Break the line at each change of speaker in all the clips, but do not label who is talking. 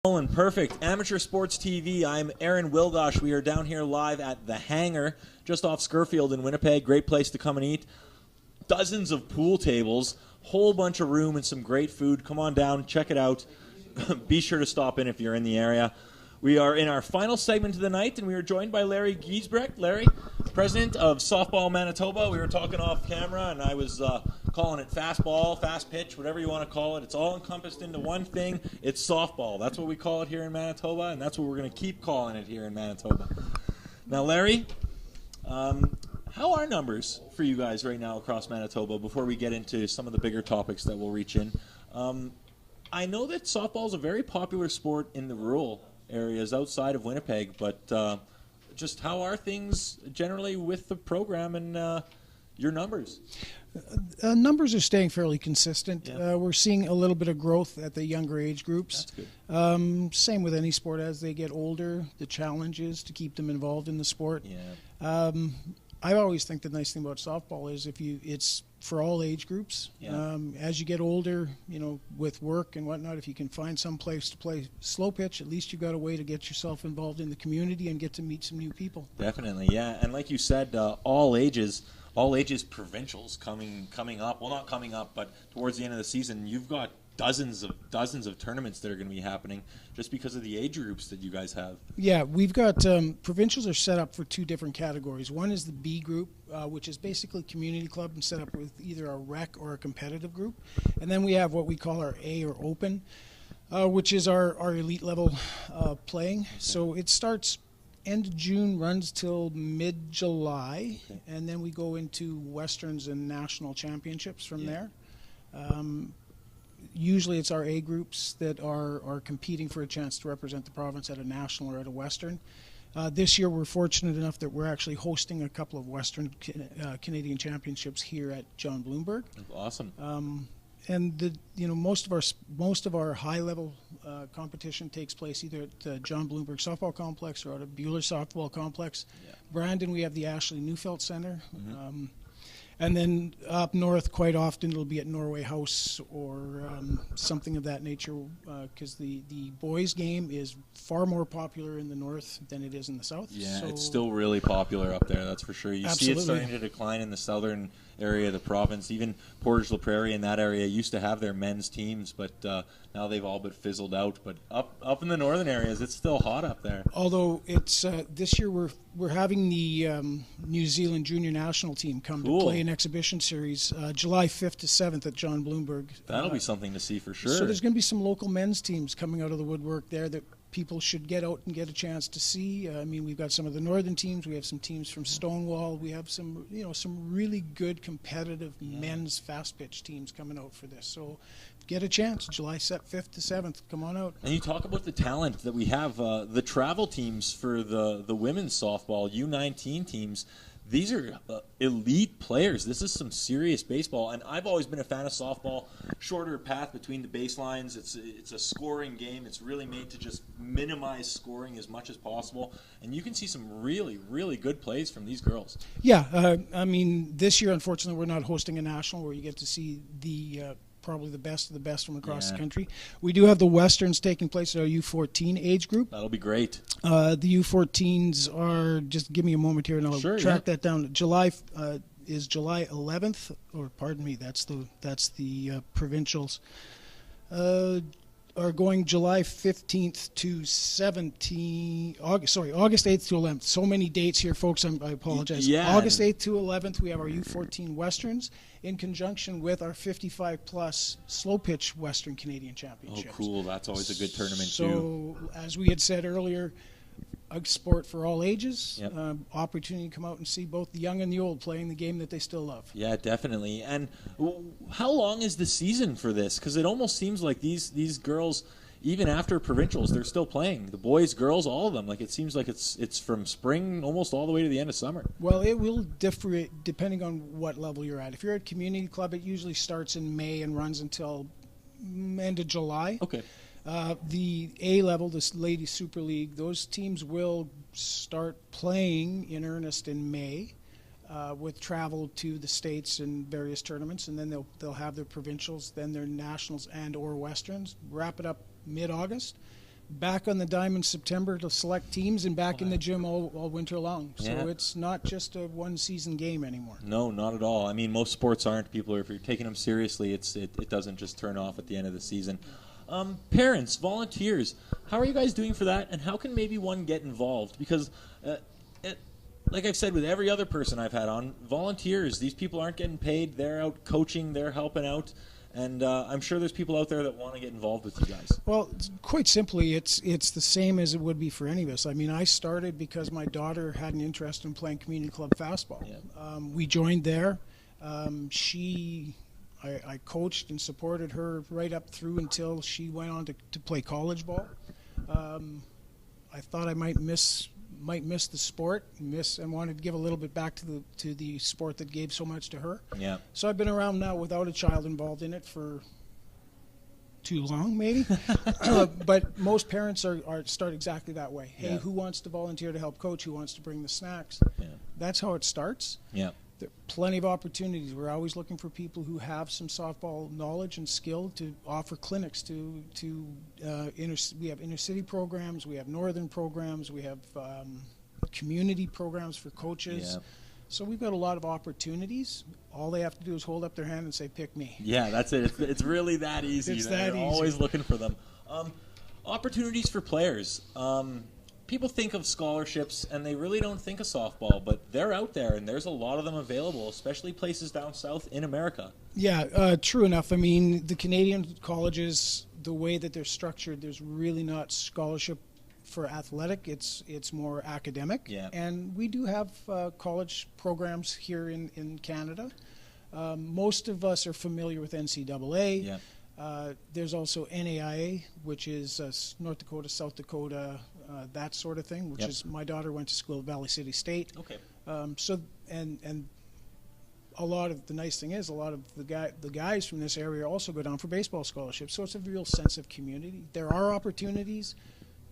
And perfect. Amateur Sports TV. I'm Aaron Wilgosh. We are down here live at The Hangar, just off Scurfield in Winnipeg. Great place to come and eat. Dozens of pool tables, whole bunch of room, and some great food. Come on down, check it out. Be sure to stop in if you're in the area. We are in our final segment of the night, and we are joined by Larry Giesbrecht. Larry, president of Softball Manitoba. We were talking off camera, and I was calling it fastball, fast pitch, whatever you want to call it. It's all encompassed into one thing. It's softball. That's what we call it here in Manitoba, and that's what we're going to keep calling it here in Manitoba. Now, Larry, how are numbers for you guys right now across Manitoba before we get into some of the bigger topics that we'll reach in? I know that softball is a very popular sport in the rural areas outside of Winnipeg, but just how are things generally with the program and your numbers?
Numbers are staying fairly consistent.
Yeah.
We're seeing a little bit of growth at the younger age groups.
That's good.
Same with any sport. As they get older, the challenge is to keep them involved in the sport.
Yeah.
I always think the nice thing about softball is it's for all age groups.
Yeah.
As you get older, with work and whatnot, if you can find some place to play slow pitch, at least you've got a way to get yourself involved in the community and get to meet some new people.
Definitely, yeah. And like you said, all ages provincials coming up. Well, not coming up, but towards the end of the season, you've got dozens of tournaments that are going to be happening just because of the age groups that you guys have.
Yeah, we've got provincials are set up for two different categories. One is the B group, which is basically community club and set up with either a rec or a competitive group. And then we have what we call our A or open, which is our elite level playing. Okay. So it starts end of June, runs till mid-July, okay. And then we go into Westerns and national championships from there. Usually it's our A groups that are competing for a chance to represent the province at a national or at a Western. This year we're fortunate enough that we're actually hosting a couple of Western Canadian championships here at John Bloomberg.
Awesome.
And most of our high level competition takes place either at the John Bloomberg Softball Complex or at a Buehler Softball Complex. Yeah. Brandon, we have the Ashley Neufeld Center. Mm-hmm. And then up north, quite often it'll be at Norway House or something of that nature, because the boys' game is far more popular in the north than it is in the south.
Yeah, so it's still really popular up there, that's for sure. You
absolutely
see it starting to decline in the southern area of the province. Even Portage la Prairie in that area used to have their men's teams, but now they've all but fizzled out. But up in the northern areas, it's still hot up there.
Although it's this year we're having the New Zealand junior national team come to play an exhibition series July 5th to 7th at John Bloomberg.
That'll be something to see for sure.
So there's going to be some local men's teams coming out of the woodwork there that people should get out and get a chance to see. We've got some of the northern teams. We have some teams from Stonewall. We have some really good competitive men's fast pitch teams coming out for this. So get a chance, July 5th to 7th. Come on out.
And you talk about the talent that we have. The travel teams for the women's softball, U19 teams, these are elite players. This is some serious baseball, and I've always been a fan of softball. Shorter path between the baselines. It's a scoring game. It's really made to just minimize scoring as much as possible, and you can see some really, really good plays from these girls.
Yeah, this year, unfortunately, we're not hosting a national where you get to see the probably the best of the best from across the country. We do have the Westerns taking place at our U14 age group.
That'll be great.
The U14s are, just give me a moment here and I'll track that down. July is July 11th, or pardon me, that's the Provincials. Are going July 15th to 17th, August 8th to 11th. So many dates here, folks, I apologize.
Yeah.
August 8th to 11th, we have our U14 Westerns in conjunction with our 55-plus slow pitch Western Canadian Championships.
Oh, cool. That's always a good tournament,
too. So, as we had said earlier, a sport for all ages, opportunity to come out and see both the young and the old playing the game that they still love.
Yeah, definitely. And how long is the season for this? Because it almost seems like these girls, even after provincials, they're still playing. The boys, girls, all of them. Like it seems like it's from spring almost all the way to the end of summer.
Well, it will differ depending on what level you're at. If you're at community club, it usually starts in May and runs until end of July.
Okay.
The A level, this Ladies Super League, those teams will start playing in earnest in May. with travel to the States and various tournaments, and then they'll have their provincials, then their nationals and or westerns, wrap it up mid-August. back on the dime in September to select teams and back in the gym all winter long. So it's not just a one-season game anymore.
No, not at all. I mean, most sports aren't. People, if you're taking them seriously, it doesn't just turn off at the end of the season. Parents, volunteers, how are you guys doing for that, and how can maybe one get involved? Because, like I've said with every other person I've had on, volunteers, these people aren't getting paid. They're out coaching. They're helping out. And I'm sure there's people out there that want to get involved with you guys.
Well, quite simply, it's the same as it would be for any of us. I mean, I started because my daughter had an interest in playing community club fastball. Yeah. We joined there. I coached and supported her right up through until she went on to play college ball. I thought I might miss the sport, and wanted to give a little bit back to the sport that gave so much to her.
Yeah.
So I've been around now without a child involved in it for too long, maybe. But most parents start exactly that way. Hey, who wants to volunteer to help coach? Who wants to bring the snacks? Yeah. That's how it starts. Yeah. There are plenty of opportunities. We're always looking for people who have some softball knowledge and skill to offer clinics to we have inner city programs, we have northern programs, we have community programs for coaches. Yeah. So we've got a lot of opportunities. All they have to do is hold up their hand and say, pick me.
Yeah, that's it. It's really that easy.
It's that easy.
Always looking for them. Opportunities for players. People think of scholarships, and they really don't think of softball, but they're out there, and there's a lot of them available, especially places down south in America.
Yeah, true enough. I mean, the Canadian colleges, the way that they're structured, there's really not scholarship for athletic. It's more academic. Yeah. And we do have college programs here in Canada. Most of us are familiar with NCAA. Yeah. There's also NAIA, which is North Dakota, South Dakota, that sort of thing, which is, my daughter went to school at Valley City State. Okay. So a lot of the nice thing is a lot of the guys from this area also go down for baseball scholarships. So it's a real sense of community. There are opportunities.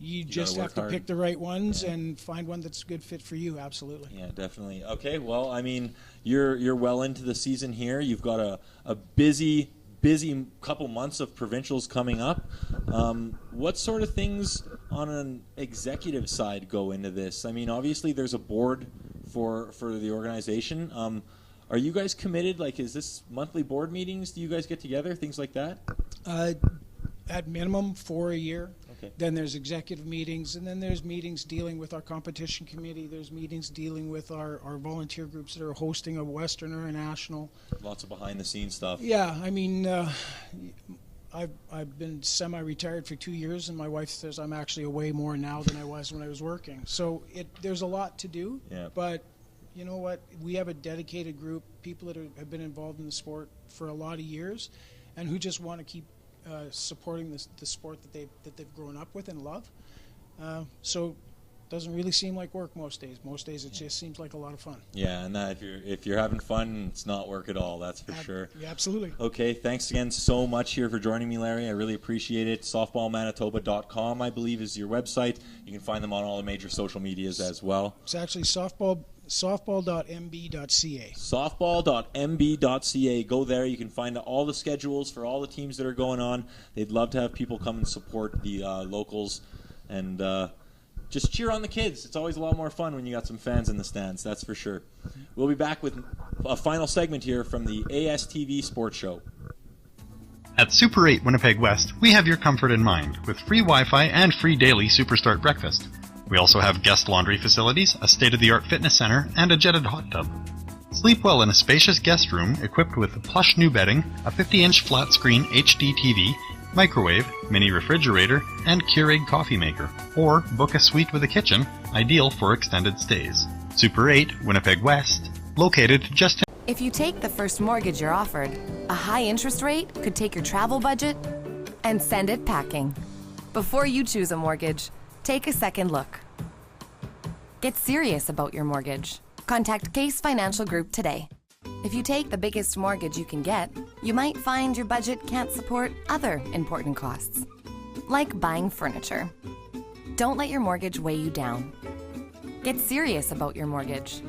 You just have to pick the right ones and find one that's a good fit for you. Absolutely. Yeah,
definitely. Okay. Well, I mean, you're well into the season here. You've got a busy couple months of provincials coming up. What sort of things on an executive side go into this? I mean, obviously there's a board for the organization. Are you guys committed? Like, is this monthly board meetings? Do you guys get together? Things like that?
At minimum, 4 a year. Okay. Then there's executive meetings, and then there's meetings dealing with our competition committee. There's meetings dealing with our volunteer groups that are hosting a Western or a national.
Lots of behind-the-scenes stuff.
Yeah, I mean, I've been semi-retired for 2 years, and my wife says I'm actually away more now than I was when I was working. So there's a lot to do, but you know what? We have a dedicated group, people that have been involved in the sport for a lot of years, and who just want to keep supporting the sport that they've grown up with and love. So it doesn't really seem like work most days. Most days it just seems like a lot of fun.
Yeah, and that if you're having fun, it's not work at all. That's for sure.
Yeah, absolutely.
Okay, thanks again so much here for joining me, Larry. I really appreciate it. Softballmanitoba.com, I believe, is your website. You can find them on all the major social medias as well.
It's actually softball.mb.ca.
Softball.mb.ca. Go there. You can find all the schedules for all the teams that are going on. They'd love to have people come and support the locals and just cheer on the kids. It's always a lot more fun when you got some fans in the stands, that's for sure. We'll be back with a final segment here from the ASTV Sports Show.
At Super 8 Winnipeg West, we have your comfort in mind with free Wi-Fi and free daily Superstart breakfast. We also have guest laundry facilities, a state-of-the-art fitness center, and a jetted hot tub. Sleep well in a spacious guest room equipped with plush new bedding, a 50-inch flat-screen HD TV, microwave, mini refrigerator, and Keurig coffee maker. Or book a suite with a kitchen, ideal for extended stays. Super 8, Winnipeg West, located just...
If you take the first mortgage you're offered, a high interest rate could take your travel budget and send it packing. Before you choose a mortgage, take a second look. Get serious about your mortgage. Contact Caisse Financial Group today. If you take the biggest mortgage you can get, you might find your budget can't support other important costs, like buying furniture. Don't let your mortgage weigh you down. Get serious about your mortgage.